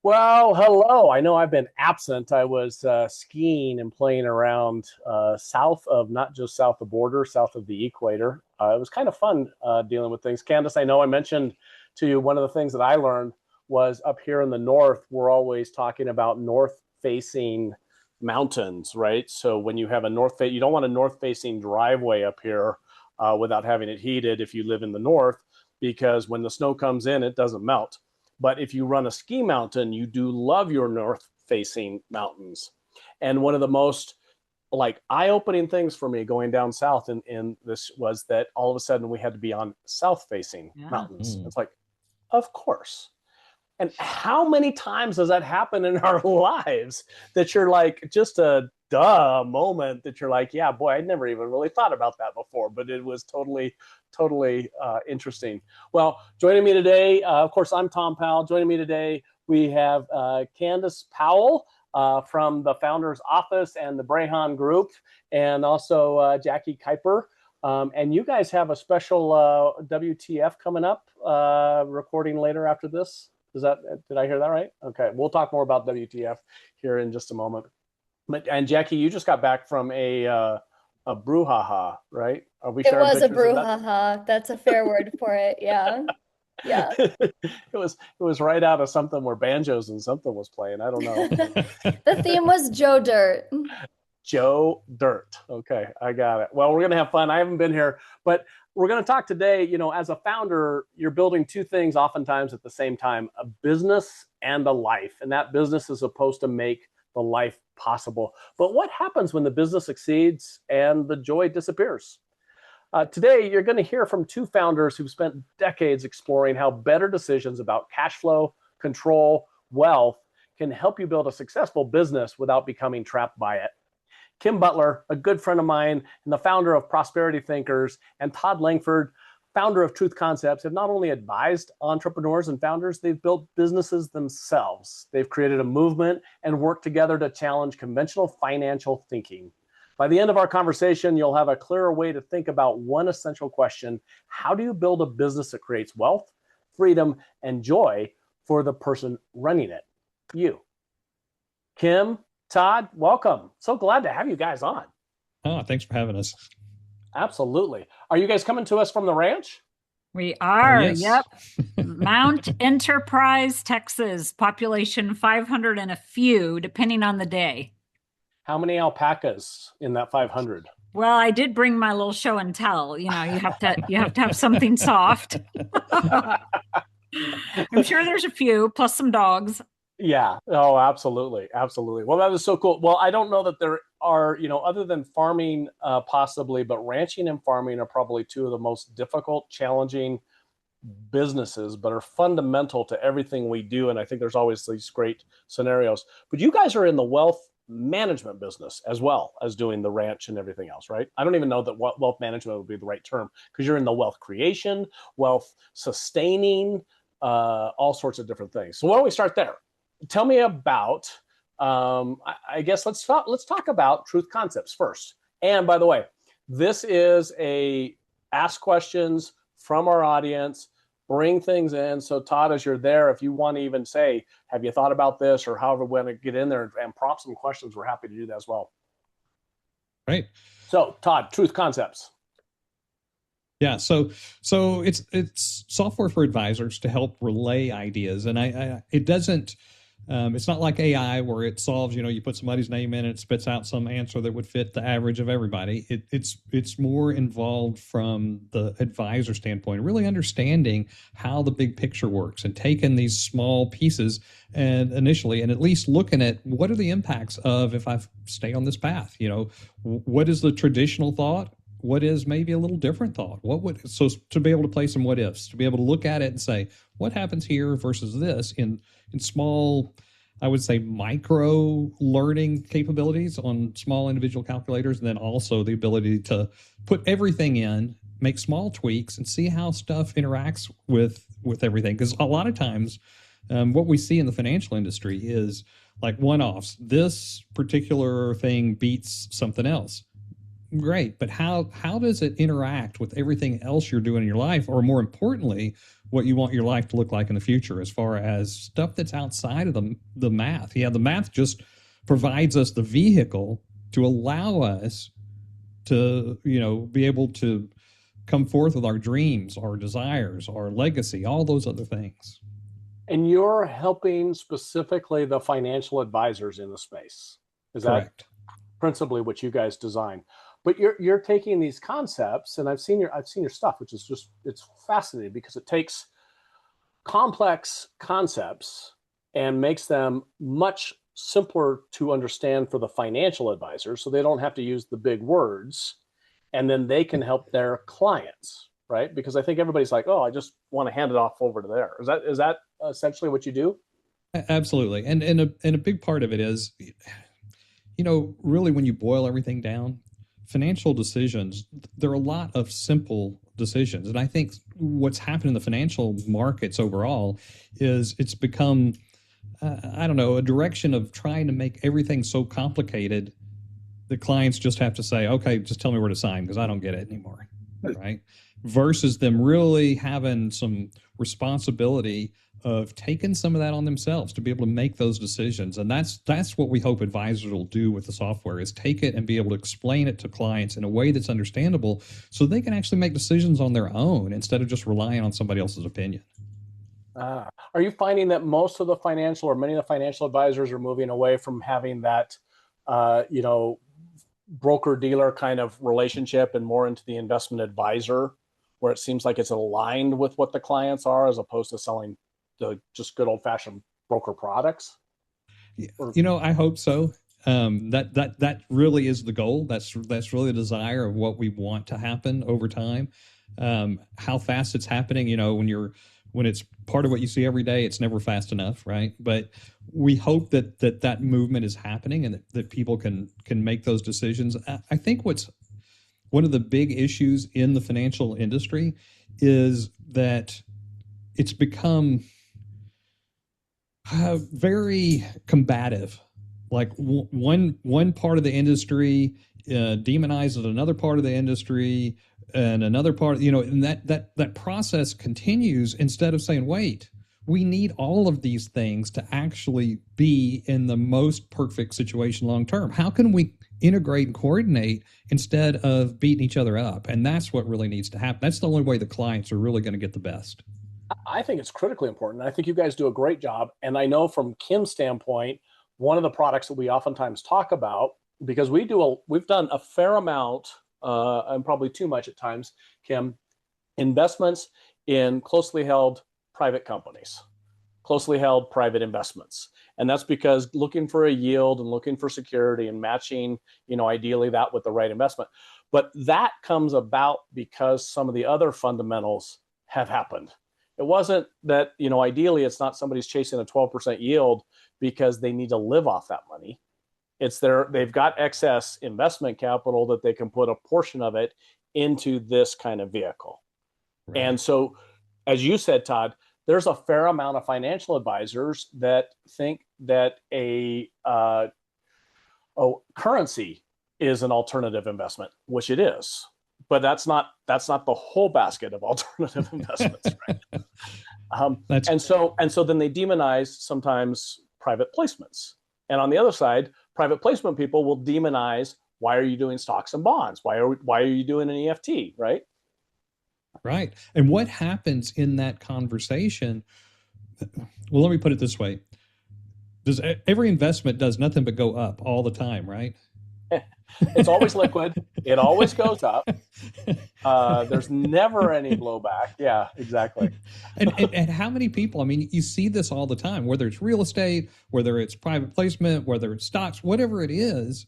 Well, hello. I know I've been absent. I was skiing and playing around south of, not just south of the border, south of the equator. It was kind of fun dealing with things. Candace, I know I mentioned to you one of the things that I learned was up here in the north, we're always talking about north facing mountains, right? So when you have a north face, you don't want a north facing driveway up here without having it heated if you live in the north, because when the snow comes in, it doesn't melt. But if you run a ski mountain, you do love your north facing mountains. And one of the most like eye-opening things for me going down south in this was that all of a sudden we had to be on south facing Yeah. mountains. It's like, of course. And how many times does that happen in our lives that you're like, just a duh moment that you're like, yeah, boy, I'd never even really thought about that before, but it was totally interesting. Well, joining me today, of course, I'm Tom Powell. Joining me today, we have Candace Powell from the Founders Office and the Brehan Group, and also Jackie Kuiper. And you guys have a special WTF coming up, recording later after this. Did I hear that right? Okay, we'll talk more about WTF here in just a moment. And Jackie, you just got back from a brouhaha, right? Are we It sharing was a pictures of that? brouhaha. That's a fair word for it. Yeah. Yeah. It was right out of something where banjos and something was playing. I don't know. The theme was Joe Dirt. Joe Dirt. Okay, I got it. Well, we're going to have fun. I haven't been here, but we're going to talk today. As a founder, you're building two things oftentimes at the same time, a business and a life. And that business is supposed to make the life possible. But what happens when the business succeeds and the joy disappears? Today, you're going to hear from two founders who've spent decades exploring how better decisions about cash flow, control, wealth can help you build a successful business without becoming trapped by it. Kim Butler, a good friend of mine and the founder of Prosperity Thinkers, and Todd Langford, founder of Truth Concepts, have not only advised entrepreneurs and founders, they've built businesses themselves. They've created a movement and worked together to challenge conventional financial thinking. By the end of our conversation, you'll have a clearer way to think about one essential question: how do you build a business that creates wealth, freedom, and joy for the person running it? You. Kim, Todd, welcome. So glad to have you guys on. Oh, thanks for having us. Absolutely. Are you guys coming to us from the ranch? We are, Yes. yep. Mount Enterprise, Texas, population 500 and a few, depending on the day. How many alpacas in that 500? Well, I did bring my little show and tell. You have to have something soft. I'm sure there's a few, plus some dogs. Yeah. Oh, absolutely. Absolutely. Well, that is so cool. Well, I don't know that there are, other than farming, possibly, but ranching and farming are probably two of the most difficult, challenging businesses, but are fundamental to everything we do. And I think there's always these great scenarios. But you guys are in the wealth management business as well as doing the ranch and everything else, right? I don't even know that wealth management would be the right term, because you're in the wealth creation, wealth sustaining, all sorts of different things. So why don't we start there? Tell me about, I guess let's talk about Truth Concepts first. And by the way, this is a ask questions from our audience, bring things in. So Todd, as you're there, if you want to even say, have you thought about this, or however we want to get in there and prompt some questions, we're happy to do that as well. Right. So Todd, Truth Concepts. Yeah. So it's software for advisors to help relay ideas, and it doesn't. It's not like AI where it solves. You put somebody's name in, and it spits out some answer that would fit the average of everybody. It's more involved from the advisor standpoint, really understanding how the big picture works and taking these small pieces and initially, and at least looking at what are the impacts of if I stay on this path. What is the traditional thought? What is maybe a little different thought? So to be able to play some what ifs, to be able to look at it and say, what happens here versus this in small, I would say, micro learning capabilities on small individual calculators, and then also the ability to put everything in, make small tweaks, and see how stuff interacts with everything. Because a lot of times, what we see in the financial industry is like one-offs. This particular thing beats something else. great, but how does it interact with everything else you're doing in your life, or more importantly, what you want your life to look like in the future, as far as stuff that's outside of the math? Yeah, the math just provides us the vehicle to allow us to, be able to come forth with our dreams, our desires, our legacy, all those other things. And you're helping specifically the financial advisors in the space. Is Correct. that principally what you guys design? But you're taking these concepts, and I've seen your stuff, which is just, it's fascinating because it takes complex concepts and makes them much simpler to understand for the financial advisors, so they don't have to use the big words, and then they can help their clients, right? Because I think everybody's like, oh, I just want to hand it off over to there. Is that essentially what you do? Absolutely. And a big part of it is, really when you boil everything down, financial decisions, there are a lot of simple decisions. And I think what's happened in the financial markets overall is it's become, a direction of trying to make everything so complicated that clients just have to say, okay, just tell me where to sign because I don't get it anymore, right? Versus them really having some responsibility of taking some of that on themselves to be able to make those decisions. And that's what we hope advisors will do with the software, is take it and be able to explain it to clients in a way that's understandable so they can actually make decisions on their own instead of just relying on somebody else's opinion. Are you finding that most of the financial, or many of the financial advisors, are moving away from having that, broker-dealer kind of relationship and more into the investment advisor, where it seems like it's aligned with what the clients are as opposed to selling the just good old-fashioned broker products? I hope so. That really is the goal. That's really the desire of what we want to happen over time. How fast it's happening, when it's part of what you see every day, it's never fast enough, right? But we hope that movement is happening and that people can make those decisions. I think what's one of the big issues in the financial industry is that it's become very combative. Like one part of the industry demonizes another part of the industry, and another part, and that process continues instead of saying, wait, we need all of these things to actually be in the most perfect situation long term. How can we integrate and coordinate instead of beating each other up? And that's what really needs to happen. That's the only way the clients are really going to get the best. I think it's critically important. I think you guys do a great job. And I know from Kim's standpoint, one of the products that we oftentimes talk about, because we've done a fair amount, and probably too much at times, Kim, investments in closely held private companies, closely held private investments. And that's because looking for a yield and looking for security and matching, ideally that with the right investment. But that comes about because some of the other fundamentals have happened. It wasn't that, ideally it's not somebody's chasing a 12% yield because they need to live off that money. It's they've got excess investment capital that they can put a portion of it into this kind of vehicle. Right. And so, as you said, Todd, there's a fair amount of financial advisors that think that a currency is an alternative investment, which it is. But that's not the whole basket of alternative investments, right? And so then they demonize sometimes private placements. And on the other side, private placement people will demonize, why are you doing stocks and bonds? Why are you doing an EFT, right? Right. And what happens in that conversation? Well, let me put it this way. Every investment does nothing but go up all the time, right? It's always liquid. It always goes up. There's never any blowback. Yeah, exactly. And how many people, you see this all the time, whether it's real estate, whether it's private placement, whether it's stocks, whatever it is,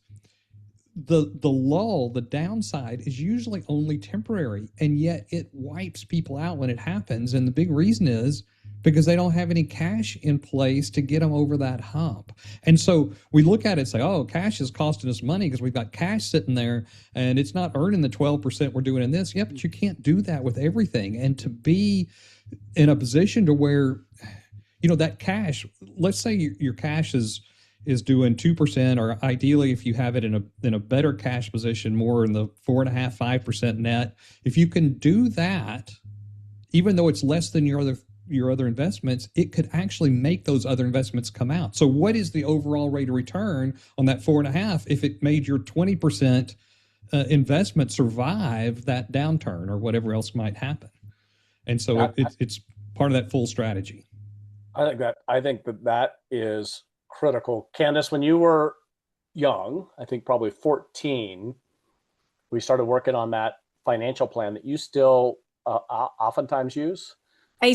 the lull, the downside is usually only temporary. And yet it wipes people out when it happens. And the big reason is because they don't have any cash in place to get them over that hump. And so we look at it and say, oh, cash is costing us money because we've got cash sitting there and it's not earning the 12% we're doing in this. Yeah, but you can't do that with everything. And to be in a position to where, that cash, let's say your cash is is doing 2%, or ideally, if you have it in a better cash position, more in the 4.5%, 5% net. If you can do that, even though it's less than your other investments, it could actually make those other investments come out. So what is the overall rate of return on that 4.5 if it made your 20% investment survive that downturn or whatever else might happen? And so it's part of that full strategy. I think that is critical. Candace, when you were young, I think probably 14, we started working on that financial plan that you still oftentimes use. I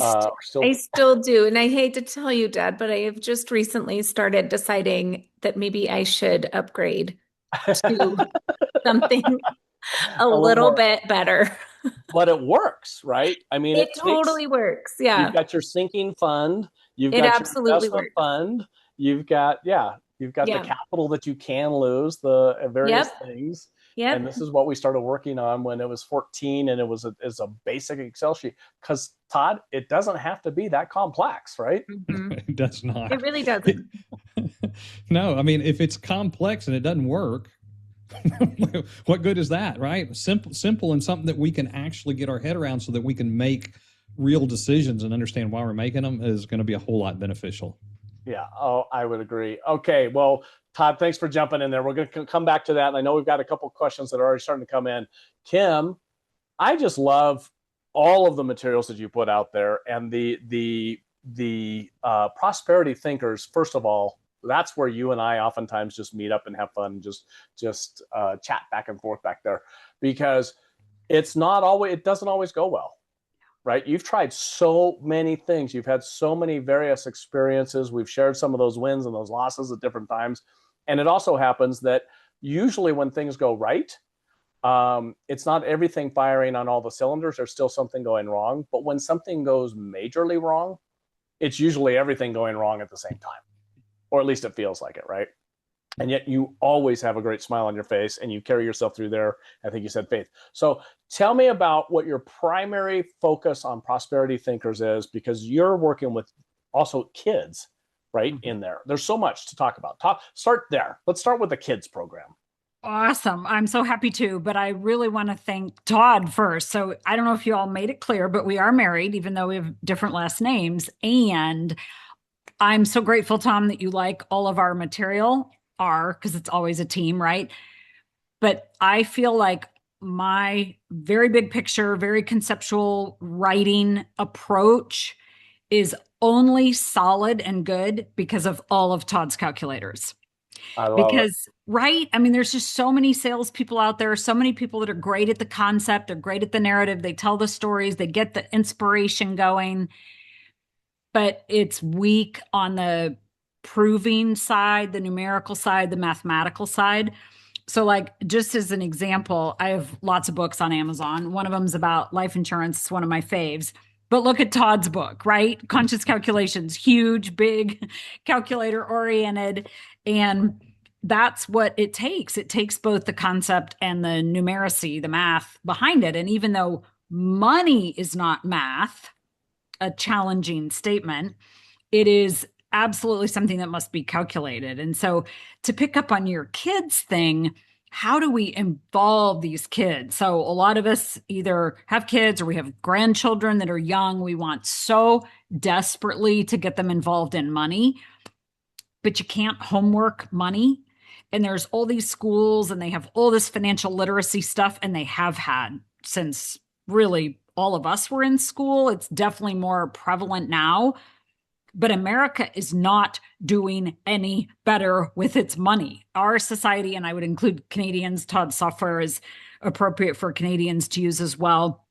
still do. And I hate to tell you, Dad, but I have just recently started deciding that maybe I should upgrade to something a little bit better. But it works, right? I mean, it totally works. Yeah. You've got your sinking fund. You've it got absolutely your investment works. fund. You've got the capital that you can lose, the various things. Yep. And this is what we started working on when it was 14, and it was a basic Excel sheet. Because Todd, it doesn't have to be that complex, right? Mm-hmm. It does not. It really doesn't. No, I mean, if it's complex and it doesn't work, what good is that, right? Simple, and something that we can actually get our head around so that we can make real decisions and understand why we're making them is going to be a whole lot beneficial. Yeah. Oh, I would agree. Okay. Well, Todd, thanks for jumping in there. We're going to come back to that. And I know we've got a couple of questions that are already starting to come in. Kim, I just love all of the materials that you put out there, and the prosperity thinkers. First of all, that's where you and I oftentimes just meet up and have fun, and just chat back and forth back there, because it doesn't always go well. Right? You've tried so many things. You've had so many various experiences. We've shared some of those wins and those losses at different times. And it also happens that usually when things go right, it's not everything firing on all the cylinders. There's still something going wrong. But when something goes majorly wrong, it's usually everything going wrong at the same time. Or at least it feels like it, right? And yet you always have a great smile on your face, and you carry yourself through there. I think you said faith. So tell me about what your primary focus on prosperity thinkers is, because you're working with also kids, right? Mm-hmm. In there. There's so much to talk about. Start there. Let's start with the kids program. Awesome. I'm so happy to, but I really want to thank Todd first. So I don't know if you all made it clear, but we are married, even though we have different last names. And I'm so grateful, Tom, that you like all of our material. Because it's always a team, right? But I feel like my very big picture, very conceptual writing approach is only solid and good because of all of Todd's calculators. I love it. Right? I mean, there's just so many salespeople out there, so many people that are great at the concept, they're great at the narrative, they tell the stories, they get the inspiration going, but it's weak on the proving side, the numerical side, the mathematical side. So like, just as an example, I have lots of books on Amazon. One of them is about life insurance. It's one of my faves. But look at Todd's book, right? Conscious Calculations, huge, big, calculator oriented. And that's what it takes. It takes both the concept and the numeracy, the math behind it. And even though money is not math, a challenging statement, it is absolutely something that must be calculated. And so to pick up on your kids thing, how do we involve these kids? So a lot of us either have kids or we have grandchildren that are young. We want so desperately to get them involved in money, but you can't homework money. And there's all these schools and they have all this financial literacy stuff, and they have had since really all of us were in school. It's definitely more prevalent now. But America is not doing any better with its money. Our society, and I would include Canadians, Todd's software is appropriate for Canadians to use as well.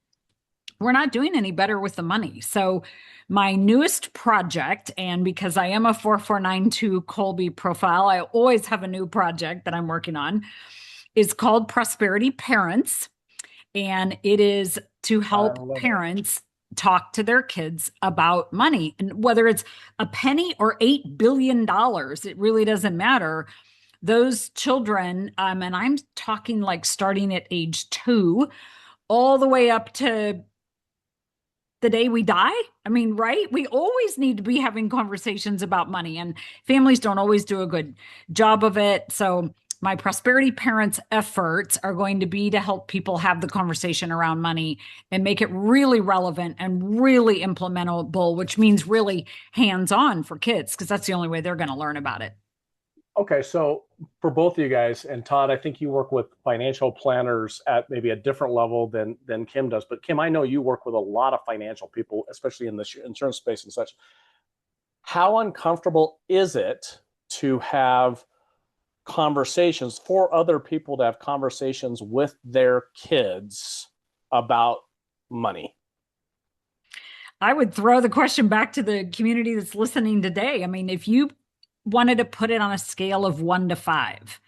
We're not doing any better with the money. So my newest project, and because I am a 4492 Colby profile, I always have a new project that I'm working on, is called Prosperity Parents. And it is to help parents talk to their kids about money, and whether it's a penny or $8 billion, it really doesn't matter. Those children, and I'm talking like starting at age 2, all the way up to the day we die? I mean, right? We always need to be having conversations about money, and families don't always do a good job of it. So my prosperity parents efforts are going to be to help people have the conversation around money and make it really relevant and really implementable, which means really hands-on for kids, because that's the only way they're going to learn about it. Okay, so for both of you guys, and Todd, I think you work with financial planners at maybe a different level than Kim does. But Kim, I know you work with a lot of financial people, especially in the insurance space and such. How uncomfortable is it to have conversations for other people to have conversations with their kids about money? I would throw the question back to the community that's listening today. I mean, if you wanted to put it on a scale of 1 to 5,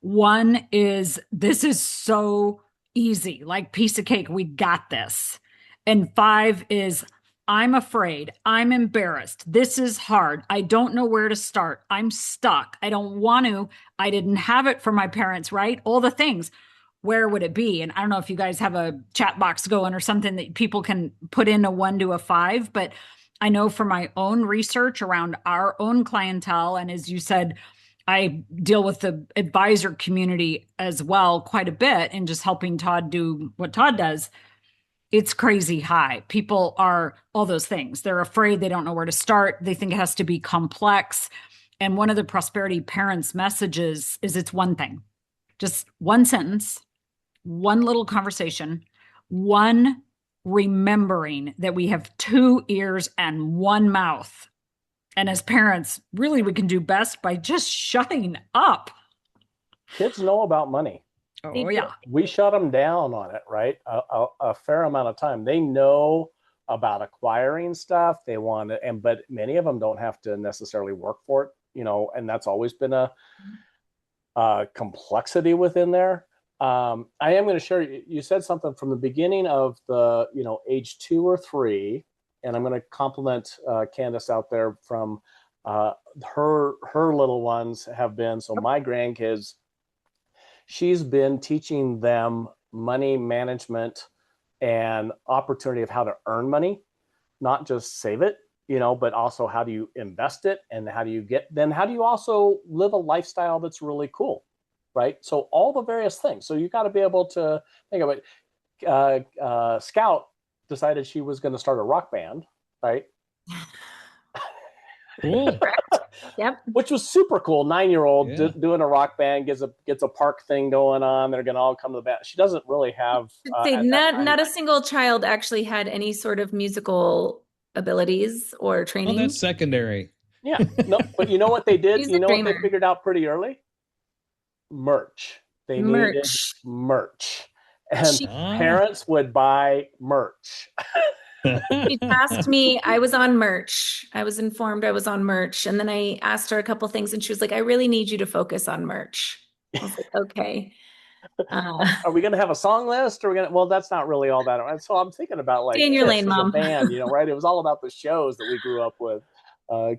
1 is this is so easy, like piece of cake, we got this. And 5 is I'm afraid, I'm embarrassed, this is hard, I don't know where to start, I'm stuck, I don't want to, I didn't have it from my parents, right? All the things. Where would it be? And I don't know if you guys have a chat box going or something that people can put in a 1 to a 5, but I know from my own research around our own clientele, and as you said, I deal with the advisor community as well quite a bit and just helping Todd do what Todd does. It's crazy high. People are all those things. They're afraid, they don't know where to start. They think it has to be complex. And one of the prosperity parents' messages is it's one thing, just one sentence, one little conversation, one remembering that we have 2 ears and 1 mouth. And as parents, really, we can do best by just shutting up. Kids know about money. Oh, yeah. We shut them down on it, right? A fair amount of time. They know about acquiring stuff. They want to, but many of them don't have to necessarily work for it, and that's always been a complexity within there. I am going to share, you said something from the beginning of the, age 2 or 3, and I'm going to compliment Candace out there from her little ones have been, so my grandkids, she's been teaching them money management and opportunity of how to earn money, not just save it, but also how do you invest it, and how do you also live a lifestyle that's really cool. Right. So all the various things. So you got to be able to think of it. Scout decided she was going to start a rock band. Right. Cool. Yep. Which was super cool. 9-year-old doing a rock band, gets a park thing going on. They're going to all come to the band. She doesn't really have. Not a single child actually had any sort of musical abilities or training. Oh, that's secondary. Yeah. No, but you know what they did? She's You a know what dreamer. they figured out pretty early? Merch. They needed merch. And parents would buy merch. She asked me, I was on merch. I was informed I was on merch. And then I asked her a couple things and she was like, I really need you to focus on merch. I was like, okay. Are we going to have a song list? Or well, that's not really all that. So I'm thinking about like stay in your lane, Mom. a band, right? It was all about the shows that we grew up with.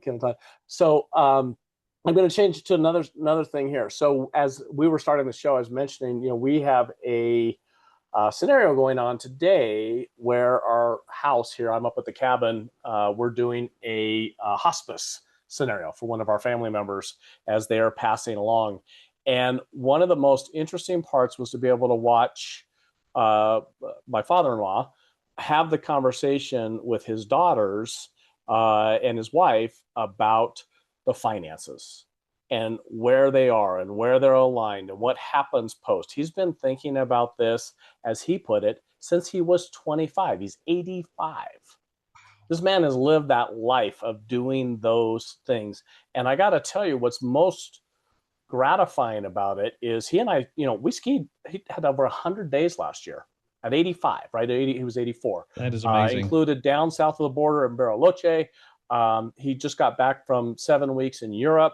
Kim and Todd. So I'm going to change to another thing here. So as we were starting the show, I was mentioning, we have a scenario going on today where our house here, I'm up at the cabin, we're doing a hospice scenario for one of our family members as they are passing along. And one of the most interesting parts was to be able to watch my father-in-law have the conversation with his daughters and his wife about the finances and where they are and where they're aligned and what happens post. He's been thinking about this, as he put it, since he was 25. He's 85. This man has lived that life of doing those things. And I got to tell you, what's most gratifying about it is he and I, we skied. He had over 100 days last year at 85, right? He was 84. That is amazing. Included down south of the border in Bariloche. He just got back from 7 weeks in Europe,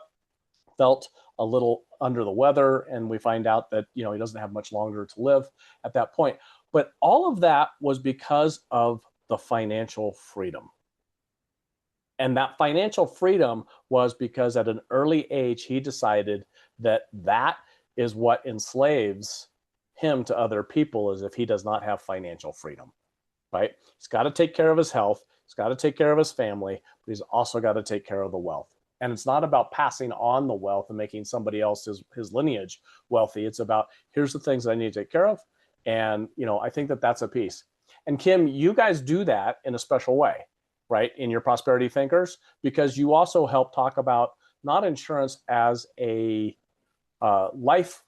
felt a little under the weather, and we find out that, he doesn't have much longer to live at that point. But all of that was because of the financial freedom. And that financial freedom was because at an early age, he decided that is what enslaves him to other people, is if he does not have financial freedom. right? He's got to take care of his health. He's got to take care of his family, but he's also got to take care of the wealth. And it's not about passing on the wealth and making somebody else's his lineage wealthy. It's about, here's the things that I need to take care of. And, I think that that's a piece. And Kim, you guys do that in a special way, right? In your Prosperity Thinkers, because you also help talk about not insurance as a life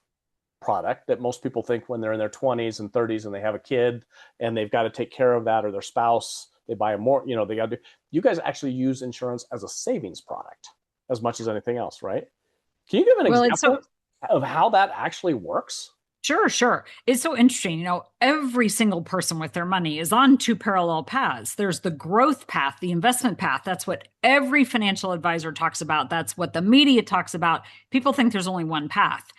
product that most people think when they're in their 20s and 30s and they have a kid and they've got to take care of that, or their spouse, they buy a more, they got to do. You guys actually use insurance as a savings product as much as anything else, right? Can you give an example of how that actually works? Sure. It's so interesting. Every single person with their money is on two parallel paths. There's the growth path, the investment path. That's what every financial advisor talks about. That's what the media talks about. People think there's only one path.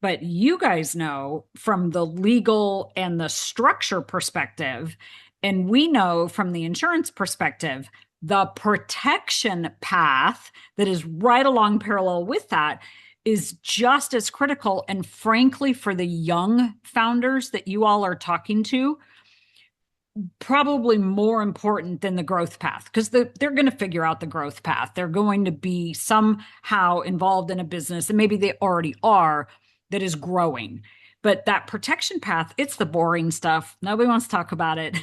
But you guys know from the legal and the structure perspective, and we know from the insurance perspective, the protection path that is right along parallel with that is just as critical. And frankly, for the young founders that you all are talking to, probably more important than the growth path, because they're going to figure out the growth path. They're going to be somehow involved in a business, and maybe they already are, that is growing. But that protection path, it's the boring stuff. Nobody wants to talk about it.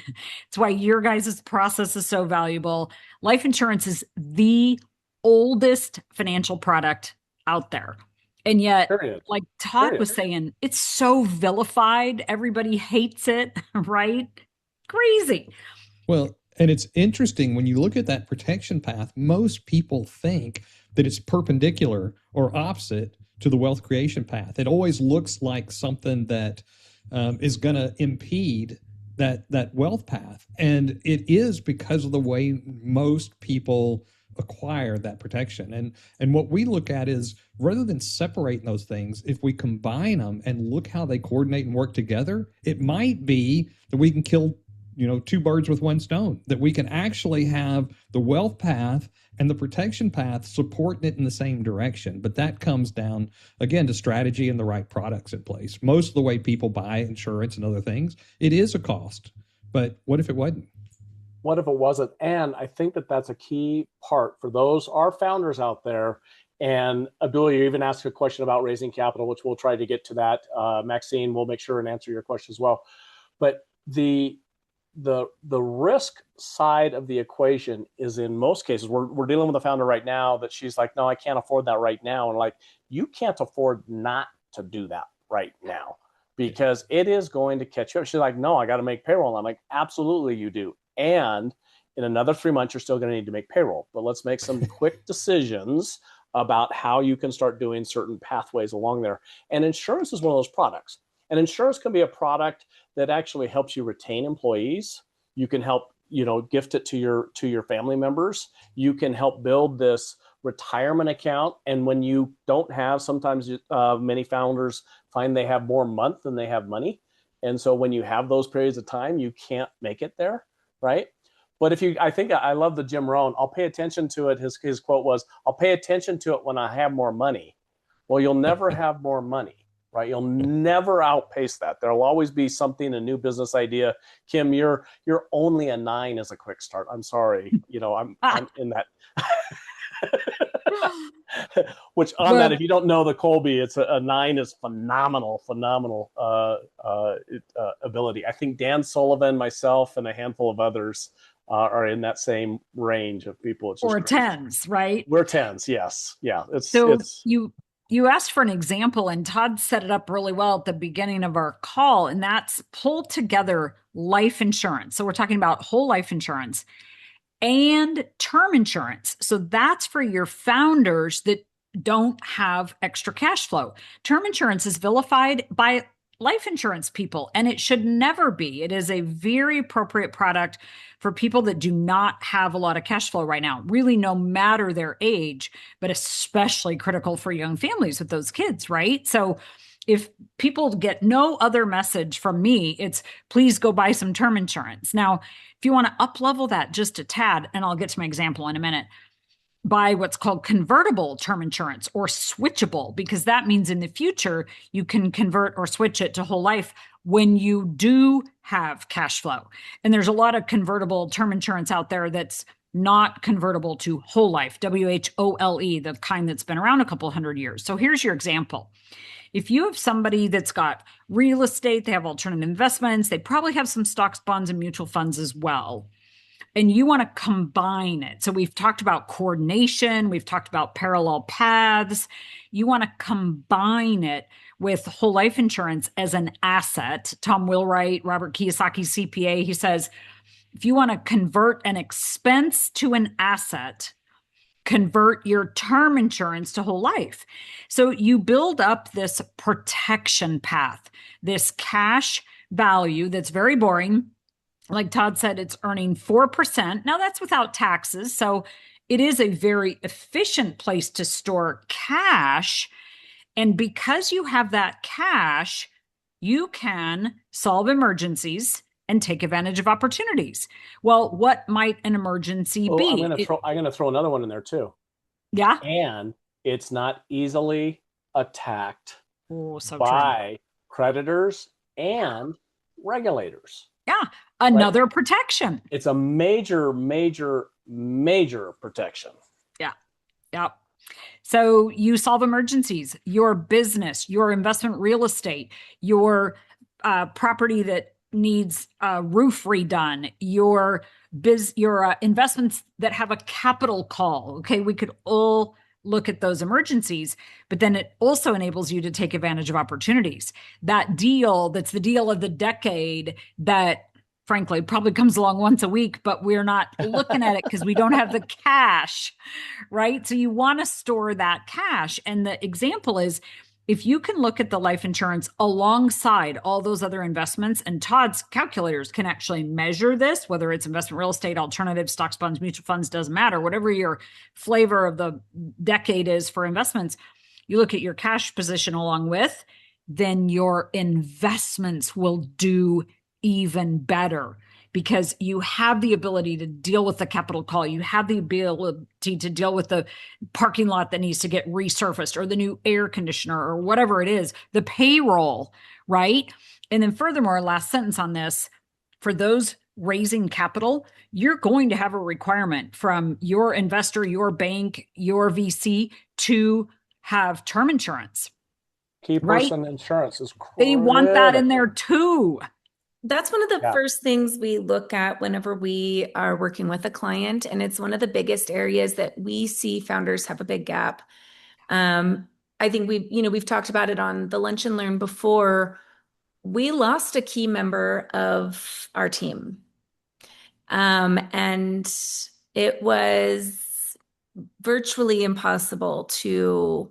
It's why your guys' process is so valuable. Life insurance is the oldest financial product out there. And yet, like Todd was saying, it's so vilified. Everybody hates it, right? Crazy. Well, and it's interesting when you look at that protection path, most people think that it's perpendicular or opposite to the wealth creation path. It always looks like something that is going to impede that wealth path. And it is because of the way most people acquire that protection. And what we look at is, rather than separating those things, if we combine them and look how they coordinate and work together, it might be that we can kill two birds with one stone, that we can actually have the wealth path and the protection path supporting it in the same direction. But that comes down, again, to strategy and the right products in place. Most of the way people buy insurance and other things, it is a cost. But what if it wasn't? What if it wasn't? And I think that that's a key part for those, our founders out there. And Abdullah, you even asked a question about raising capital, which we'll try to get to that. Maxine, we'll make sure and answer your question as well. But the risk side of the equation is, in most cases, we're dealing with a founder right now that she's like, no, I can't afford that right now. And like, you can't afford not to do that right now, because it is going to catch you up. She's like, no, I got to make payroll. And I'm like, absolutely you do. And in another 3 months, you're still going to need to make payroll. But let's make some quick decisions about how you can start doing certain pathways along there. And insurance is one of those products. And insurance can be a product that actually helps you retain employees. You can help, gift it to your family members. You can help build this retirement account. And when you don't have, sometimes many founders find they have more month than they have money. And so when you have those periods of time, you can't make it there, right? But I think I love the Jim Rohn, I'll pay attention to it. His quote was, I'll pay attention to it when I have more money. Well, you'll never have more money. Right, you'll never outpace that. There'll always be something, a new business idea. Kim, you're only a 9 as a quick start. I'm sorry, I'm in that. Which that, if you don't know the Colby, it's a 9 is phenomenal ability. I think Dan Sullivan, myself, and a handful of others are in that same range of people. It's or 10s, right? We're 10s, yes, yeah. You asked for an example, and Todd set it up really well at the beginning of our call, and that's pull together life insurance. So we're talking about whole life insurance and term insurance. So that's for your founders that don't have extra cash flow. Term insurance is vilified by life insurance people, and it should never be. It is a very appropriate product for people that do not have a lot of cash flow right now, really, no matter their age, but especially critical for young families with those kids, right? So if people get no other message from me, it's please go buy some term insurance. Now, if you want to up level that just a tad, and I'll get to my example in a minute, buy what's called convertible term insurance or switchable, because that means in the future you can convert or switch it to whole life when you do have cash flow. And there's a lot of convertible term insurance out there that's not convertible to whole life, WHOLE, the kind that's been around a couple hundred years. So here's your example. If you have somebody that's got real estate, they have alternative investments, they probably have some stocks, bonds, and mutual funds as well, and you want to combine it. So we've talked about coordination, we've talked about parallel paths. You want to combine it with whole life insurance as an asset. Tom Wheelwright, Robert Kiyosaki, CPA, he says, if you want to convert an expense to an asset, convert your term insurance to whole life. So you build up this protection path, this cash value that's very boring. Like Todd said, it's earning 4%. Now that's without taxes. So it is a very efficient place to store cash. And because you have that cash, you can solve emergencies and take advantage of opportunities. Well, what might an emergency be? I'm going to throw another one in there too. Yeah. And it's not easily attacked so by creditors and regulators. Yeah. Another protection. It's a major, major, major protection. Yeah. Yeah. So you solve emergencies, your business, your investment real estate, your property that needs a roof redone, your investments that have a capital call. Okay, we could all look at those emergencies, but then it also enables you to take advantage of opportunities. That deal that's the deal of the decade that frankly probably comes along once a week, but we're not looking at it because we don't have the cash, right? So you want to store that cash. And the example is, if you can look at the life insurance alongside all those other investments, and Todd's calculators can actually measure this, whether it's investment real estate, alternatives, stocks, bonds, mutual funds, doesn't matter, whatever your flavor of the decade is for investments, you look at your cash position along with, then your investments will do even better, because you have the ability to deal with the capital call. You have the ability to deal with the parking lot that needs to get resurfaced, or the new air conditioner, or whatever it is, the payroll, right? And then furthermore, last sentence on this, for those raising capital, you're going to have a requirement from your investor, your bank, your VC to have term insurance. Key person insurance is critical. They want that in there too. That's one of the first things we look at whenever we are working with a client. And it's one of the biggest areas that we see founders have a big gap. I think we've talked about it on the Lunch and Learn before. We lost a key member of our team. And it was virtually impossible to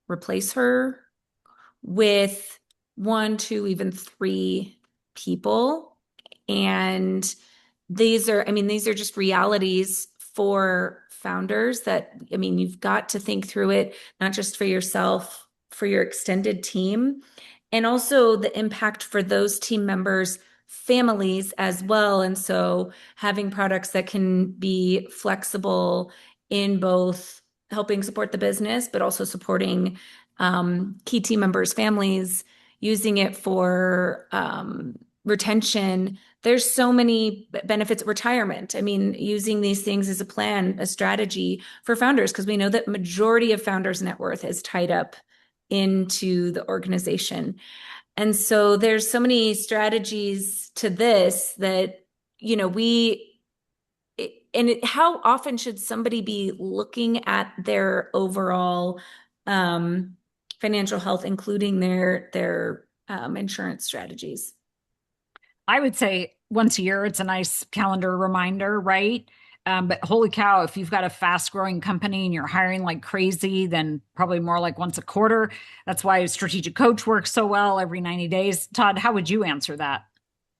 replace her with 1, 2, even 3 people. And these are just realities for founders that, you've got to think through it, not just for yourself, for your extended team, and also the impact for those team members' families as well. And so having products that can be flexible in both helping support the business, but also supporting key team members' families, using it for retention. There's so many benefits. Retirement. Using these things as a plan, a strategy for founders, because we know that majority of founders' net worth is tied up into the organization. And so there's so many strategies to this that, how often should somebody be looking at their overall financial health, including their insurance strategies? I would say once a year, it's a nice calendar reminder, right? But holy cow, if you've got a fast growing company and you're hiring like crazy, then probably more like once a quarter. That's why a strategic coach works so well every 90 days. Todd, how would you answer that?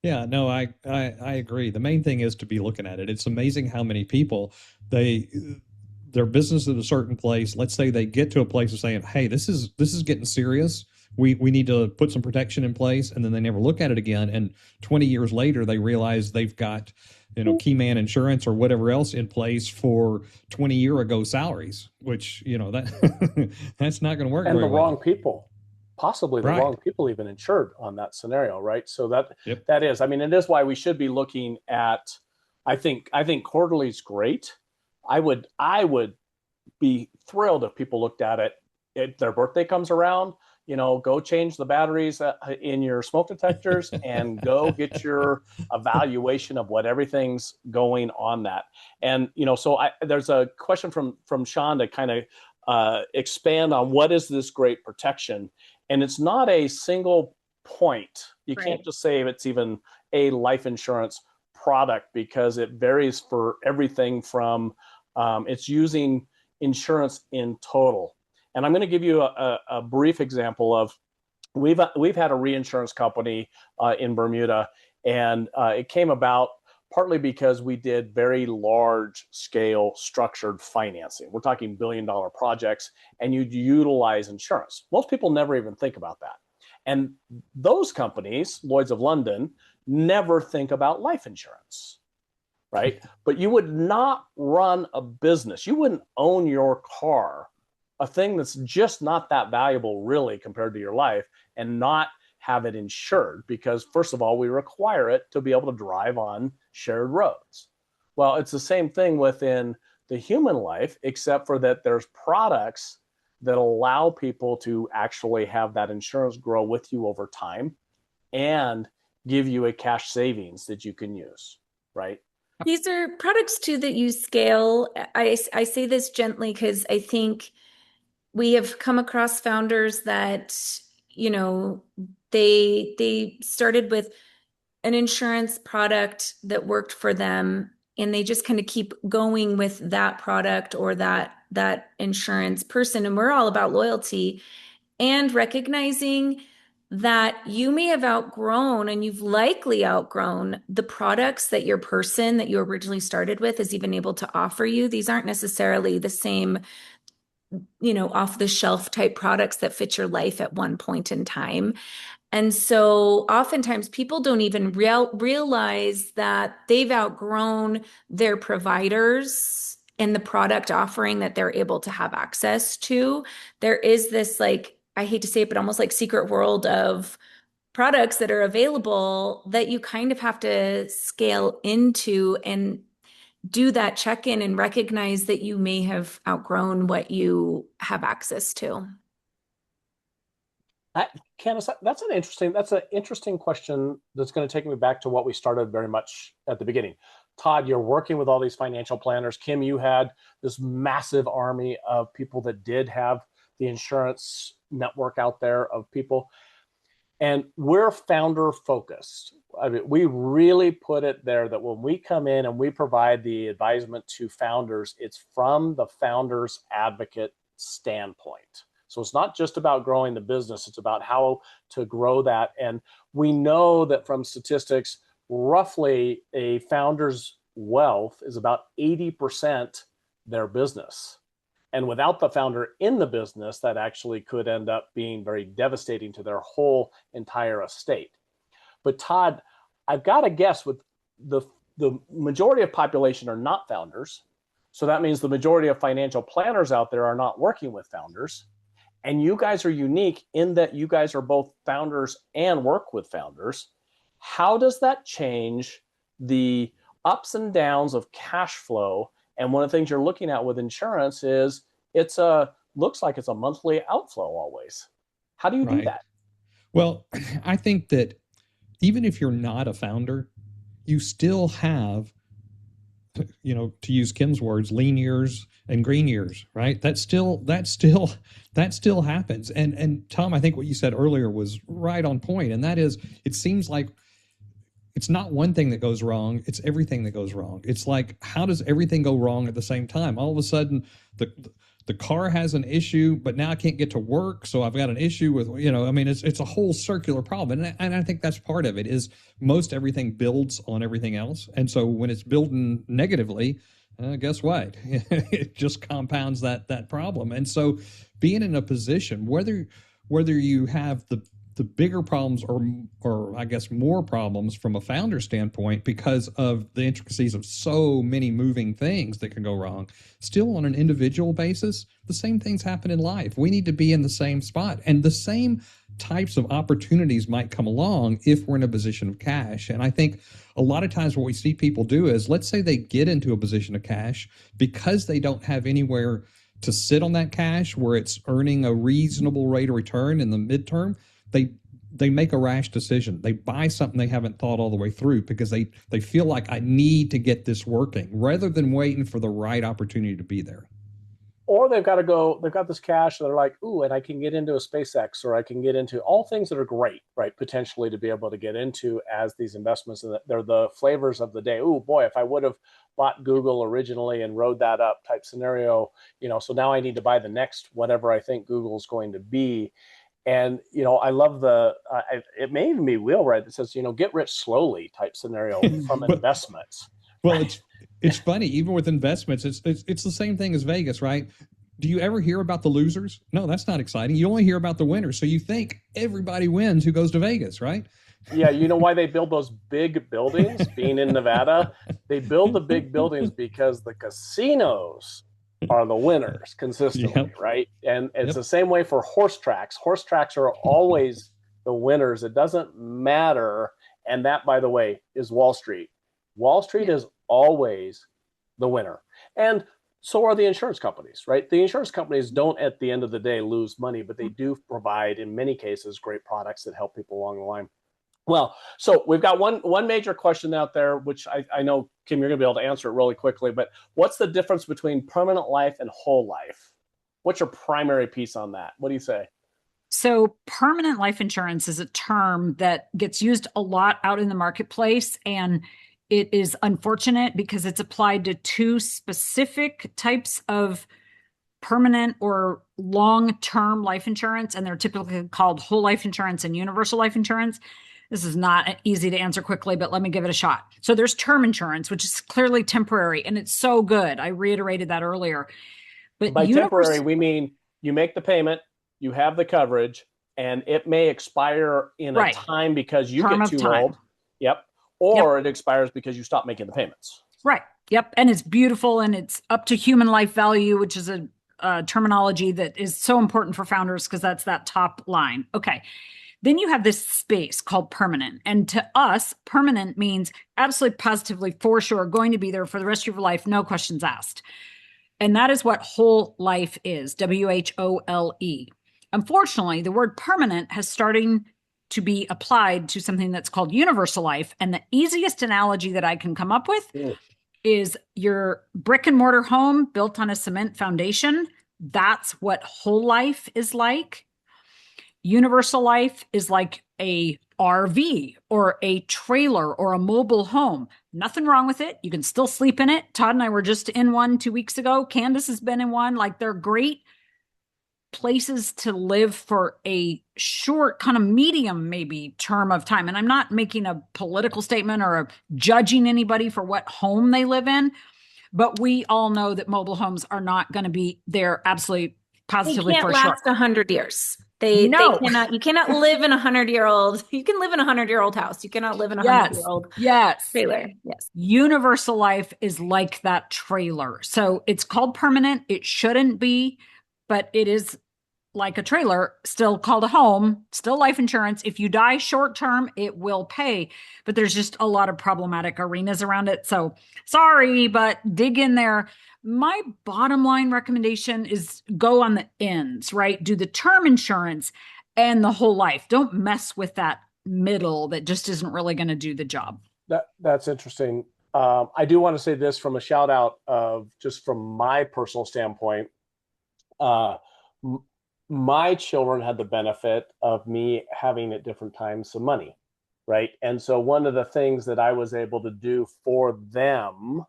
Yeah, no, I agree. The main thing is to be looking at it. It's amazing how many people, their business at a certain place, let's say they get to a place of saying, hey, this is getting serious. We need to put some protection in place, and then they never look at it again. And 20 years later, they realize they've got, key man insurance or whatever else in place for 20 year ago salaries, which, that that's not going to work. And very the wrong well. people. possibly the Right. wrong people even insured on that scenario, right? So Yep. that is, I mean, it is why we should be looking at. I think quarterly is great. I would be thrilled if people looked at it. Their birthday comes around, go change the batteries in your smoke detectors and go get your evaluation of what everything's going on that. And so there's a question from Sean to kind of expand on what is this great protection, and it's not a single point. You can't just say it's even a life insurance product, because it varies for everything from it's using insurance in total. And I'm going to give you a brief example of we've had a reinsurance company in Bermuda, and it came about partly because we did very large scale structured financing. We're talking $1 billion projects, and you'd utilize insurance. Most people never even think about that. And those companies, Lloyd's of London, never think about life insurance, right? But you would not run a business. You wouldn't own your car, a thing that's just not that valuable really compared to your life, and not have it insured, because first of all, we require it to be able to drive on shared roads. Well, it's the same thing within the human life, except for that there's products that allow people to actually have that insurance grow with you over time and give you a cash savings that you can use, right? These are products too that you scale. I say this gently because I think we have come across founders that, they started with an insurance product that worked for them, and they just kind of keep going with that product or that insurance person. And we're all about loyalty and recognizing that you may have outgrown, and you've likely outgrown, the products that your person that you originally started with is even able to offer you. These aren't necessarily the same, off the shelf type products that fit your life at one point in time. And so oftentimes people don't even realize that they've outgrown their providers and the product offering that they're able to have access to. There is this, like, I hate to say it, but almost like secret world of products that are available that you kind of have to scale into and do that check-in and recognize that you may have outgrown what you have access to. Candace, that's an interesting question that's going to take me back to what we started very much at the beginning. Todd, you're working with all these financial planners. Kim, you had this massive army of people that did have the insurance network out there of people. And we're founder focused. I mean, we really put it there that when we come in and we provide the advisement to founders, it's from the founder's advocate standpoint. So it's not just about growing the business, it's about how to grow that. And we know that from statistics, roughly a founder's wealth is about 80% their business. And without the founder in the business, that actually could end up being very devastating to their whole entire estate. But Todd, I've got to guess with the majority of population are not founders. So that means the majority of financial planners out there are not working with founders. And you guys are unique in that you guys are both founders and work with founders. How does that change the ups and downs of cash flow? And one of the things you're looking at with insurance is looks like it's a monthly outflow always. How do you do that? Well, I think that even if you're not a founder, you still have, to use Kim's words, lean years and green years, right? That still happens. And Tom, I think what you said earlier was right on point. And that is, it seems like it's not one thing that goes wrong, it's everything that goes wrong. It's like, how does everything go wrong at the same time? All of a sudden, the car has an issue, but now I can't get to work, so I've got an issue with, it's a whole circular problem. And I think that's part of it, is most everything builds on everything else. And so when it's building negatively, guess what? It just compounds that problem. And so being in a position, whether you have the bigger problems or I guess more problems from a founder standpoint because of the intricacies of so many moving things that can go wrong, still on an individual basis, the same things happen in life. We need to be in the same spot. And the same types of opportunities might come along if we're in a position of cash. And I think a lot of times what we see people do is, let's say they get into a position of cash because they don't have anywhere to sit on that cash where it's earning a reasonable rate of return in the midterm. They make a rash decision. They buy something they haven't thought all the way through because they feel like, I need to get this working, rather than waiting for the right opportunity to be there. Or they've got this cash, and they're like, ooh, and I can get into a SpaceX, or I can get into all things that are great, right? Potentially to be able to get into as these investments. And they're the flavors of the day. Ooh, boy, if I would have bought Google originally and rode that up type scenario, so now I need to buy the next, whatever I think Google's going to be. And, I love it may even be Wheelwright that says, get rich slowly type scenario from investments. Well, it's funny, even with investments, it's the same thing as Vegas, right? Do you ever hear about the losers? No, that's not exciting. You only hear about the winners. So you think everybody wins who goes to Vegas, right? Yeah, you know why they build those big buildings? Being in Nevada, they build the big buildings because the casinos are the winners consistently, yep. Right? And it's the same way for horse tracks. Horse tracks are always the winners. It doesn't matter. And that, by the way, is Wall Street. Wall Street is always the winner. And so are the insurance companies, right? The insurance companies don't, at the end of the day, lose money, but they do provide, in many cases, great products that help people along the line. Well, so we've got one major question out there, which I know, Kim, you're going to be able to answer it really quickly, but what's the difference between permanent life and whole life? What's your primary piece on that? What do you say? So permanent life insurance is a term that gets used a lot out in the marketplace, and it is unfortunate because it's applied to two specific types of permanent or long-term life insurance, and they're typically called whole life insurance and universal life insurance. This is not easy to answer quickly, but let me give it a shot. So there's term insurance, which is clearly temporary, and it's so good. I reiterated that earlier. But by temporary, we mean you make the payment, you have the coverage, and it may expire in a time because you get too old. Yep. Or it expires because you stop making the payments. Right. Yep. And it's beautiful, and it's up to human life value, which is a terminology that is so important for founders because that's that top line. Okay. Then you have this space called permanent. And to us, permanent means absolutely positively, for sure, going to be there for the rest of your life, no questions asked. And that is what whole life is, WHOLE. Unfortunately, the word permanent has starting to be applied to something that's called universal life. And the easiest analogy that I can come up with is your brick and mortar home built on a cement foundation. That's what whole life is like. Universal life is like a RV or a trailer or a mobile home. Nothing wrong with it. You can still sleep in it. Todd and I were just in one 2 weeks ago. Candace has been in one. Like, they're great places to live for a short, kind of medium, maybe term of time. And I'm not making a political statement or judging anybody for what home they live in, but we all know that mobile homes are not going to be there absolutely positively for sure. They can't last 100 years. They cannot. You cannot live in 100-year-old. You can live in a 100-year-old house. You cannot live in a 100-year-old trailer. Yes. Universal life is like that trailer. So it's called permanent. It shouldn't be, but it is like a trailer, still called a home, still life insurance. If you die short term, it will pay. But there's just a lot of problematic arenas around it. So sorry, but dig in there. My bottom line recommendation is go on the ends, right? Do the term insurance and the whole life. Don't mess with that middle that just isn't really going to do the job. That's interesting. I do want to say this from a shout out of just from my personal standpoint. My children had the benefit of me having at different times some money, right? And so one of the things that I was able to do for them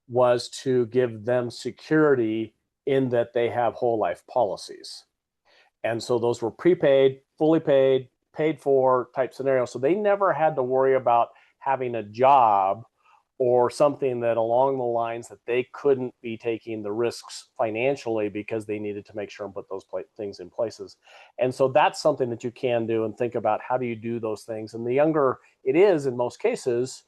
was to give them security in that they have whole life policies. And so those were prepaid, fully paid, paid for type scenarios. So they never had to worry about having a job or something that along the lines that they couldn't be taking the risks financially because they needed to make sure and put those things in places. And so that's something that you can do and think about, how do you do those things? And the younger it is, in most cases,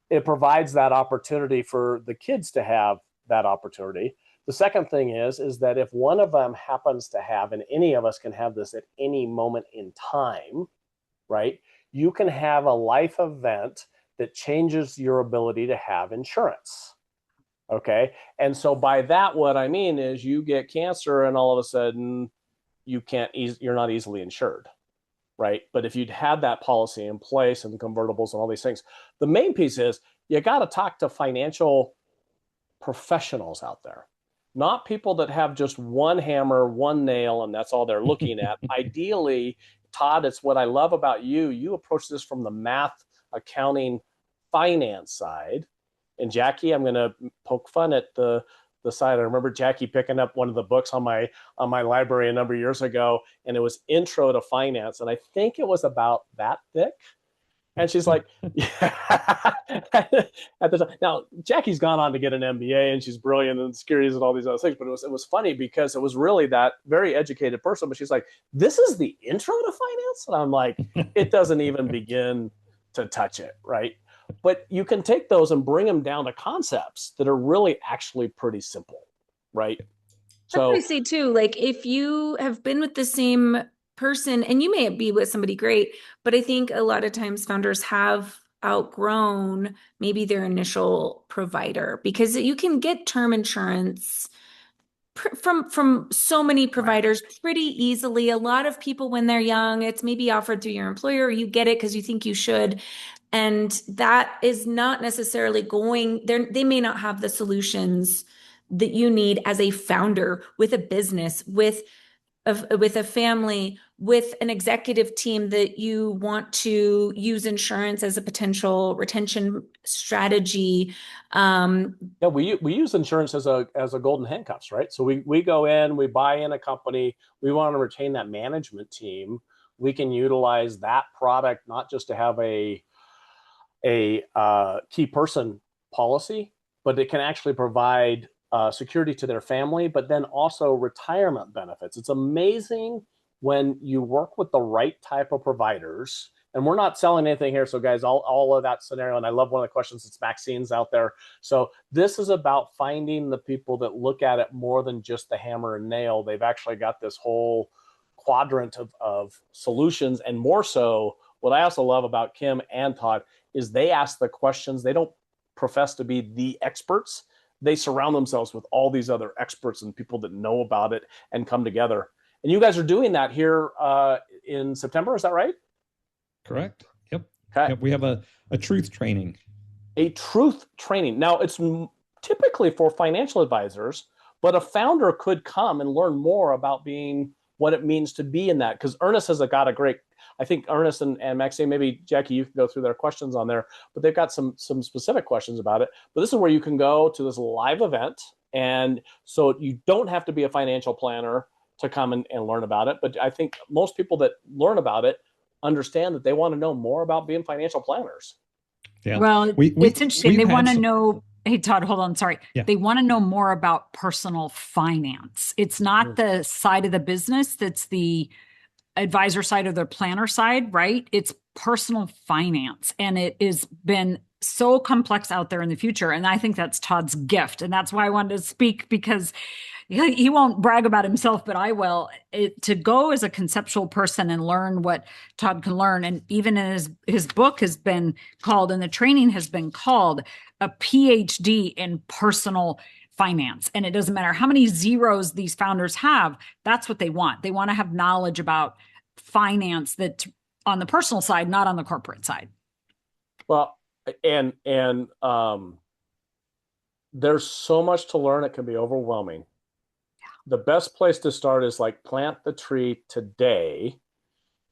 it provides that opportunity for the kids to have that opportunity. The second thing is that if one of them happens to have, and any of us can have this at any moment in time, right? You can have a life event that changes your ability to have insurance. Okay. And so by that, what I mean is you get cancer and all of a sudden you're not easily insured. Right. But if you'd had that policy in place and convertibles and all these things, the main piece is you got to talk to financial professionals out there, not people that have just one hammer, one nail, and that's all they're looking at. Ideally, Todd, it's what I love about you. You approach this from the math, accounting, finance side. And Jackie, I'm going to poke fun at the side. I remember Jackie picking up one of the books on my library a number of years ago, and it was Intro to Finance, and I think it was about that thick. And she's like, yeah. At the time. Now, Jackie's gone on to get an MBA, and she's brilliant and securities and all these other things. But it was funny because it was really that very educated person. But she's like, this is the intro to finance? And I'm like, it doesn't even begin to touch it, right? But you can take those and bring them down to concepts that are really actually pretty simple, right? So I say too, like if you have been with the same person, and you may be with somebody great, but I think a lot of times founders have outgrown maybe their initial provider, because you can get term insurance from so many providers pretty easily. A lot of people, when they're young, it's maybe offered through your employer, or you get it because you think you should. And that is not necessarily going there. They may not have the solutions that you need as a founder with a business, with a family, with an executive team that you want to use insurance as a potential retention strategy. Yeah, we use insurance as a golden handcuffs, right? So we go in, we buy in a company, we want to retain that management team. We can utilize that product not just to have a key person policy, but it can actually provide security to their family, but then also retirement benefits. It's amazing when you work with the right type of providers. And we're not selling anything here. So guys, all of that scenario. And I love one of the questions that's Maxine's out there. So this is about finding the people that look at it more than just the hammer and nail. They've actually got this whole quadrant of solutions. And more so, what I also love about Kim and Todd is they ask the questions. They don't profess to be the experts. They surround themselves with all these other experts and people that know about it and come together. And you guys are doing that here in September. Is that right? Correct. Yep. Okay. Yep. We have a truth training. A truth training. Now, it's typically for financial advisors, but a founder could come and learn more about being what it means to be in that. Because Ernest has got a great, I think Ernest and Maxine, maybe Jackie, you can go through their questions on there, but they've got some specific questions about it. But this is where you can go to this live event. And so you don't have to be a financial planner to come and learn about it. But I think most people that learn about it understand that they want to know more about being financial planners. Yeah. Well, it's interesting. They want to know. Hey, Todd, hold on. Sorry. Yeah. They want to know more about personal finance. It's not the side of the business that's the advisor side or the planner side, right? It's personal finance. And it has been so complex out there in the future. And I think that's Todd's gift. And that's why I wanted to speak, because he won't brag about himself, but I will. To go as a conceptual person and learn what Todd can learn. And even in his book has been called, and the training has been called, a PhD in personal finance. And it doesn't matter how many zeros these founders have, that's what they want. They want to have knowledge about finance that's on the personal side, not on the corporate side. Well, and there's so much to learn, it can be overwhelming. The best place to start is like plant the tree today,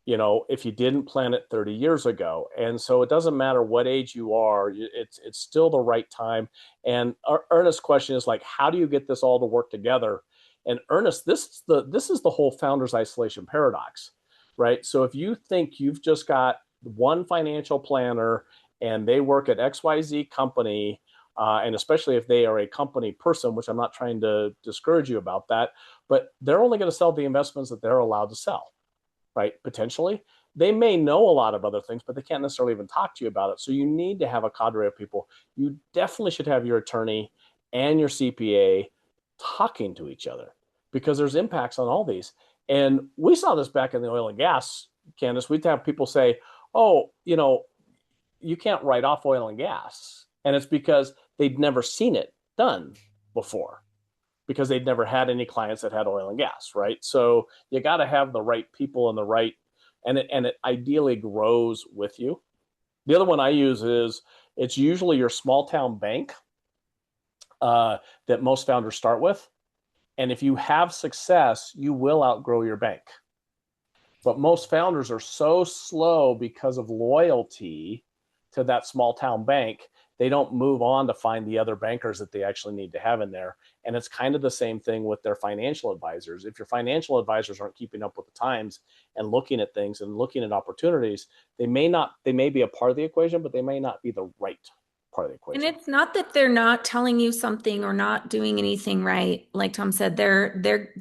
if you didn't plant it 30 years ago. And so it doesn't matter what age you are, it's still the right time. And Ernest's question is like, how do you get this all to work together? And Ernest, this is the whole founder's isolation paradox, right? So if you think you've just got one financial planner and they work at XYZ company, and especially if they are a company person, which I'm not trying to discourage you about that, but they're only going to sell the investments that they're allowed to sell, right? Potentially. They may know a lot of other things, but they can't necessarily even talk to you about it. So you need to have a cadre of people. You definitely should have your attorney and your CPA talking to each other, because there's impacts on all these. And we saw this back in the oil and gas, Candace. We'd have people say, oh, you can't write off oil and gas. And it's because they'd never seen it done before, because they'd never had any clients that had oil and gas, right? So you got to have the right people and the right, and it ideally grows with you. The other one I use is, it's usually your small town bank that most founders start with. And if you have success, you will outgrow your bank. But most founders are so slow because of loyalty to that small town bank, they don't move on to find the other bankers that they actually need to have in there. And it's kind of the same thing with their financial advisors. If your financial advisors aren't keeping up with the times and looking at things and looking at opportunities, they may be a part of the equation, but they may not be the right part of the equation. And it's not that they're not telling you something or not doing anything right. Like Tom said, there's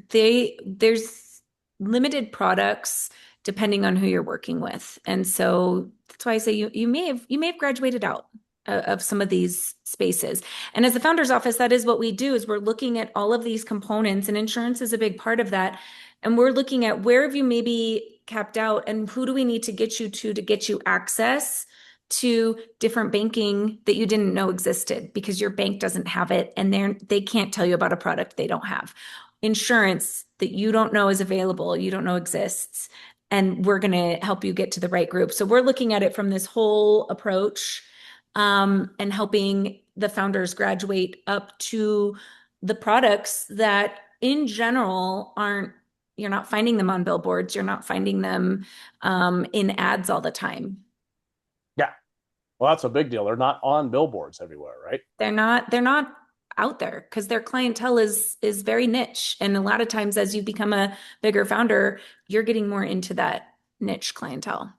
limited products depending on who you're working with. And so that's why I say you may have graduated out of some of these spaces. And as the founder's office, that is what we do, is we're looking at all of these components, and insurance is a big part of that. And we're looking at where have you maybe capped out, and who do we need to get you to get you access to different banking that you didn't know existed, because your bank doesn't have it and they can't tell you about a product they don't have. Insurance that you don't know is available, you don't know exists, and we're going to help you get to the right group. So we're looking at it from this whole approach, and helping the founders graduate up to the products that in general you're not finding them on billboards, you're not finding them in ads all the time. Yeah. Well, that's a big deal. They're not on billboards everywhere, right? They're not out there because their clientele is very niche. And a lot of times as you become a bigger founder, you're getting more into that niche clientele.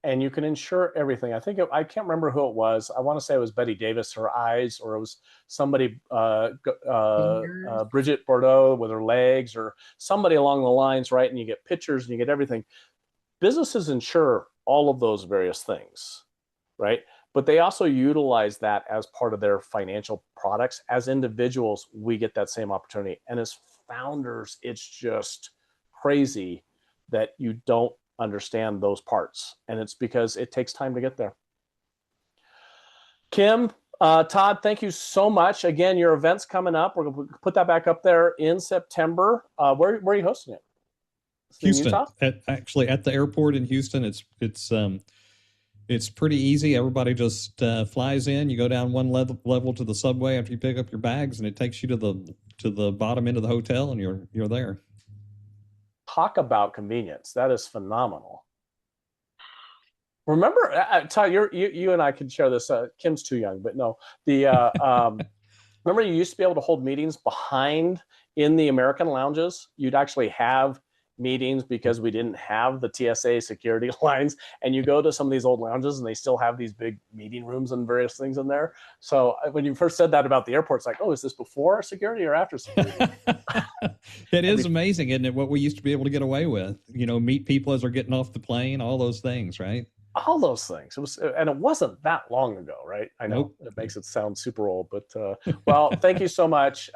And you can insure everything. I can't remember who it was. I want to say it was Betty Davis, her eyes, or it was somebody, Bridget Bordeaux with her legs, or somebody along the lines, right? And you get pictures and you get everything. Businesses insure all of those various things, right? But they also utilize that as part of their financial products. As individuals, we get that same opportunity. And as founders, it's just crazy that you don't understand those parts. And it's because it takes time to get there. Kim, Todd, thank you so much. Again, your event's coming up. We're going to put that back up there in September. Where are you hosting it? Houston, actually at the airport in Houston. It's pretty easy. Everybody just flies in. You go down one level to the subway after you pick up your bags, and it takes you to the bottom end of the hotel, and you're there. Talk about convenience. That is phenomenal. Remember, Todd, you and I can share this. Kim's too young, but no. Remember, you used to be able to hold meetings behind in the American lounges. You'd actually have meetings because we didn't have the TSA security lines, and you go to some of these old lounges and they still have these big meeting rooms and various things in there. So when you first said that about the airport, it's like, oh, is this before security or after security? It is amazing, isn't it, what we used to be able to get away with? Meet people as they're getting off the plane, all those things, right? All those things. It wasn't that long ago, right? I know. Nope. It makes it sound super old, but well, thank you so much.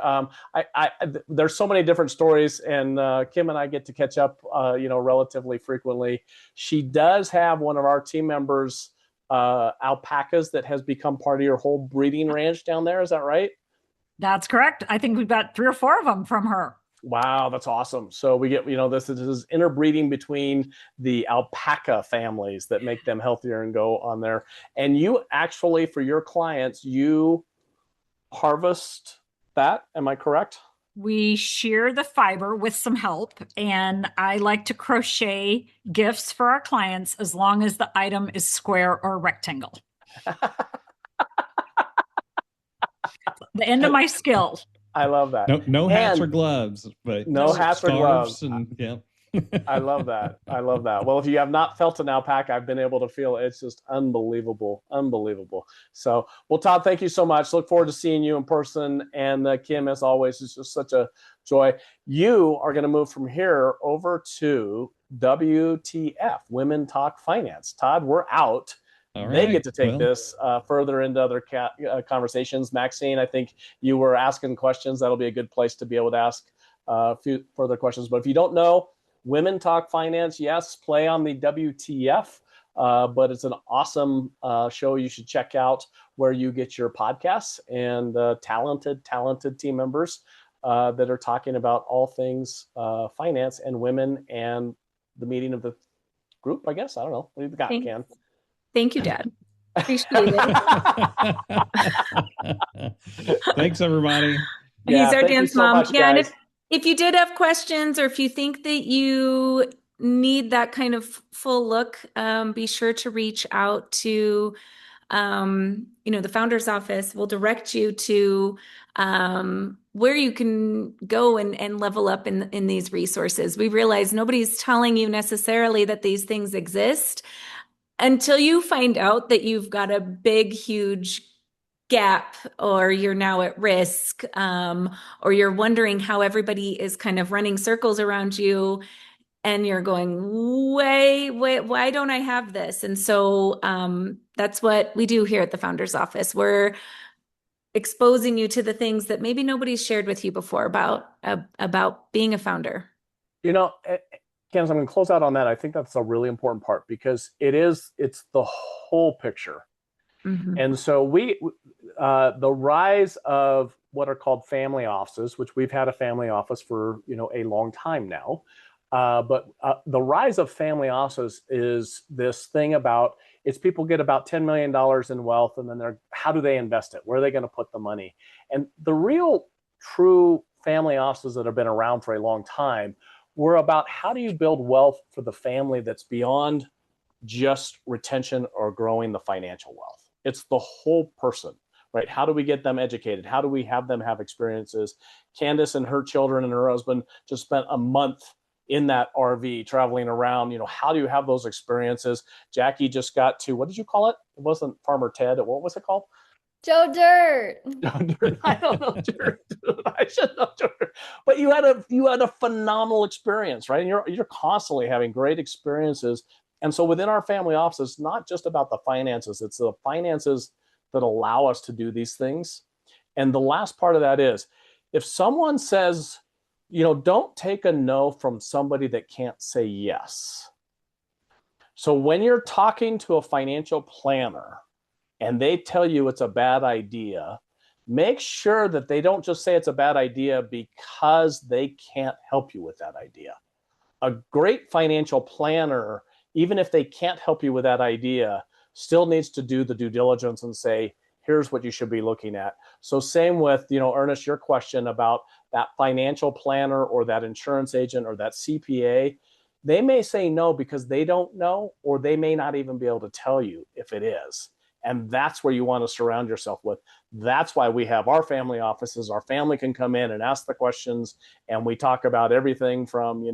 There's so many different stories, and Kim and I get to catch up, relatively frequently. She does have one of our team members, alpacas, that has become part of your whole breeding ranch down there. Is that right? That's correct. I think we've got 3 or 4 of them from her. Wow, that's awesome. So we get, this is interbreeding between the alpaca families that make them healthier and go on there. And you actually, for your clients, you harvest that. Am I correct? We shear the fiber with some help, and I like to crochet gifts for our clients as long as the item is square or rectangle. The end of my skill. I love that. No hats or gloves, but no hats or gloves. And, yeah. I love that. Well, if you have not felt an alpaca, I've been able to feel it. It's just unbelievable. So, well, Todd, thank you so much. Look forward to seeing you in person. And Kim, as always, it's just such a joy. You are going to move from here over to WTF, Women Talk Finance. Todd, we're out. All they right. get to take this further into other conversations. Maxine, I think you were asking questions. That'll be a good place to be able to ask a few further questions. But if you don't know, Women Talk Finance, yes, play on the WTF, but it's an awesome show you should check out, where you get your podcasts and talented team members that are talking about all things finance and women and the meeting of the group, I guess. I don't know. What do you got, Ken? Thank you, Dad. Appreciate it. Thanks, everybody. Yeah, he's our dance mom. Much, yeah, and if you did have questions, or if you think that you need that kind of full look, be sure to reach out to the founder's office. We'll direct you to where you can go and level up in these resources. We realize nobody's telling you necessarily that these things exist until you find out that you've got a big, huge gap, or you're now at risk, or you're wondering how everybody is kind of running circles around you, and you're going, wait, why don't I have this? And so that's what we do here at the Founder's Office. We're exposing you to the things that maybe nobody's shared with you before about being a founder. Candace, I'm going to close out on that. I think that's a really important part, because it's the whole picture. Mm-hmm. And so the rise of what are called family offices, which we've had a family office for, a long time now. But the rise of family offices is this thing about, it's people get about $10 million in wealth, and then how do they invest it? Where are they going to put the money? And the real true family offices that have been around for a long time were about, how do you build wealth for the family that's beyond just retention or growing the financial wealth? It's the whole person, right? How do we get them educated? How do we have them have experiences? Candace and her children and her husband just spent a month in that RV traveling around. How do you have those experiences? Jackie just got to, what did you call it? It wasn't Farmer Ted. What was it called? Joe Dirt. Joe Dirt. I don't know Dirt. I should know Dirt. But you had a phenomenal experience, right? And you're constantly having great experiences. And so within our family office, it's not just about the finances. It's the finances that allow us to do these things. And the last part of that is, if someone says, don't take a no from somebody that can't say yes. So when you're talking to a financial planner and they tell you it's a bad idea, make sure that they don't just say it's a bad idea because they can't help you with that idea. A great financial planner, even if they can't help you with that idea, still needs to do the due diligence and say, here's what you should be looking at. So same with, Ernest, your question about that financial planner or that insurance agent or that CPA. They may say no because they don't know, or they may not even be able to tell you if it is. And that's where you want to surround yourself with. That's why we have our family offices. Our family can come in and ask the questions, and we talk about everything from,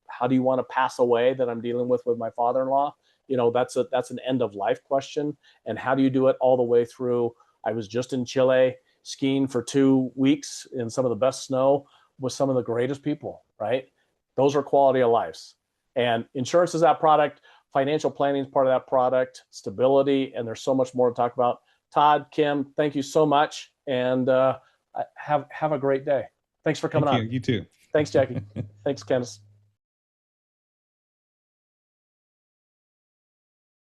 how do you want to pass away that I'm dealing with my father-in-law? That's an end of life question. And how do you do it all the way through? I was just in Chile skiing for 2 weeks in some of the best snow with some of the greatest people, right? Those are quality of lives. And insurance is that product. Financial planning is part of that product, stability, and there's so much more to talk about. Todd, Kim, thank you so much. And have a great day. Thanks for coming on. You too. Thanks, Jackie. Thanks, Candace.